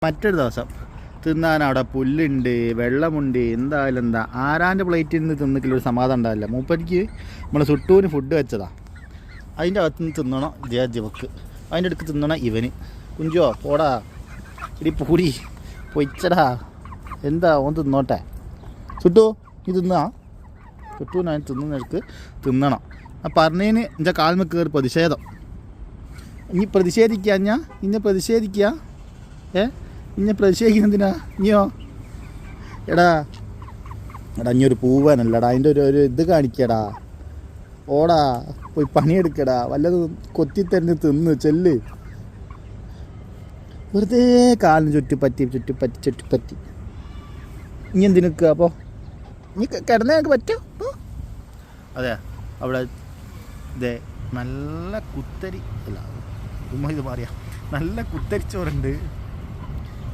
മറ്റൊരു ദിവസം തിന്നാൻ അവിടെ പുല്ലുണ്ട്, വെള്ളമുണ്ട്, എന്തായാലും എന്താ ആരാൻ്റെ പ്ലേറ്റിൽ നിന്ന് തിന്നിട്ടുള്ളൊരു സമാധാനം ഉണ്ടാവില്ല. മൂപ്പരിക്ക് നമ്മൾ സുട്ടൂന് ഫുഡ് വെച്ചതാ, അതിൻ്റെ അകത്ത് നിന്ന് തിന്നണം ജവക്ക്, അതിൻ്റെ അടുക്ക് തിന്നണം ഇവന്. കുഞ്ചോ പോടാ ഇടി പൂടി പൊയ്ച്ചടാ, എന്താ ഓൻ തിന്നോട്ടെ. സുട്ടു നീ തിന്നാ, സുട്ടൂന് അതിന് തിന്നുന്നവർക്ക് തിന്നണം. ആ പറഞ്ഞതിന് എൻ്റെ കാൽമ കയറി പ്രതിഷേധം. ഇനി പ്രതിഷേധിക്കുക, ഞാൻ ഇന്നെ പ്രതിഷേധിക്കുക. ഇന്നെ പ്രതിഷേധിക്കുന്നതിനാ ഇനിയോ? എടാ ഇനി ഒരു പൂവാനല്ലടാ, അതിൻ്റെ ഒരു ഇത് കാണിക്കടാ. ഓടാ പോയി പണിയെടുക്കടാ, വല്ലതും കൊത്തിത്തരഞ്ഞ് തിന്ന് ചെല്ല്. വെറുതെ കാലിന് ചുറ്റിപ്പറ്റി ഇനി എന്തിനു നിൽക്കുക? അപ്പോൾ ഇനി കിടന്നേ ഞങ്ങൾക്ക് പറ്റുമോ? അതെ, അവിടെ ഇതേ നല്ല കുത്തരി അല്ല ഇത് പറയാം, നല്ല കുത്തരിച്ചോറുണ്ട്.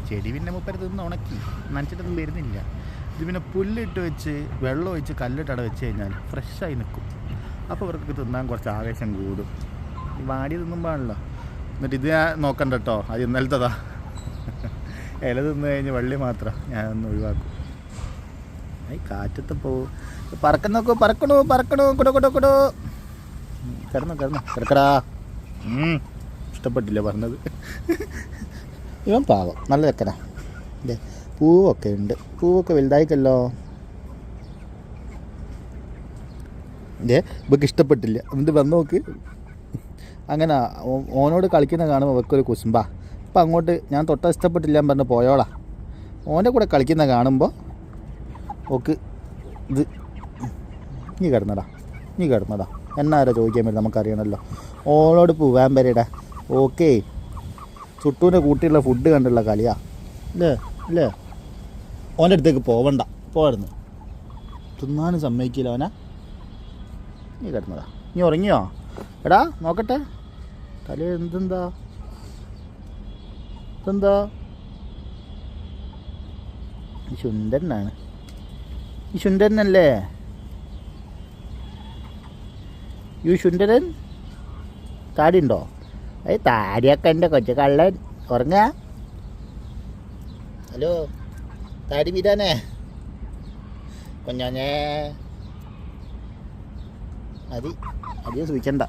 ചെടി പിന്നെ മുപ്പര് തിന്ന് ഉണക്കി നനച്ചിട്ടൊന്നും വരുന്നില്ല. ഇത് പിന്നെ പുല്ലിട്ട് വെച്ച് വെള്ളം ഒഴിച്ച് കല്ലിട്ടട വെച്ച് കഴിഞ്ഞാൽ ഫ്രഷായി നിൽക്കും. അപ്പോൾ ഇവർക്ക് തിന്നാൻ കുറച്ച് ആവേശം കൂടും. ഈ വാടി തിന്നുമ്പോഴാണല്ലോ. എന്നിട്ട് ഇത് ഞാൻ നോക്കണ്ട കേട്ടോ, അത് ഇന്നലത്തതാ. ഇല തിന്നു കഴിഞ്ഞ് വള്ളി മാത്രം ഞാനൊന്ന് ഒഴിവാക്കും. ഈ കാറ്റത്ത് പോവും, പറക്കണോ കുടോ കിടക്കടാ. ഇഷ്ടപ്പെട്ടില്ല പറഞ്ഞത്. ഇവൻ പാവം, നല്ല വെക്കനാ. അല്ലേ, പൂവൊക്കെ ഉണ്ട്, പൂവൊക്കെ വലുതായിക്കല്ലോ. ഇവക്ക് ഇഷ്ടപ്പെട്ടില്ല. എന്നിട്ട് വന്ന് നോക്ക്, അങ്ങനെ ഓനോട് കളിക്കുന്ന കാണുമ്പോൾ ഇവക്കൊരു കുസുമ്പാ. അപ്പം അങ്ങോട്ട് ഞാൻ തൊട്ട ഇഷ്ടപ്പെട്ടില്ല എന്ന് പറഞ്ഞ് പോയോളാ. ഓൻ്റെ കൂടെ കളിക്കുന്ന കാണുമ്പോൾ ഓക്ക് ഇത് നീ കിടന്നടാ എന്നാരോ ചോദിക്കാൻ പറ്റും, നമുക്കറിയണമല്ലോ. ഓളോട് പോവാൻ വരടാ. ഓക്കേ, ചുട്ടൂൻ്റെ കൂട്ടിയുള്ള ഫുഡ് കണ്ടുള്ള കളിയാ അല്ലേ. ഓൻ്റെ അടുത്തേക്ക് പോവായിരുന്നു, തിന്നാനും സമ്മതിക്കില്ല ഓനാ. നീ കിടന്നതാ, നീ ഉറങ്ങിയോ? എടാ നോക്കട്ടെ, തല ഇതെന്താ ഈ സുന്ദരനാണ്, ഈ സുന്ദരനല്ലേ ഈ സുന്ദരൻ? താടി ഉണ്ടോ? താടിയൊക്കെ ഉണ്ട്, കൊച്ചു കള്ളൻ. ഉറങ്ങാ? ഹലോ താടി വീരാനേ, കൊഞ്ഞാഞ്ഞേ മതി, അധികം സൂക്ഷിക്കണ്ട.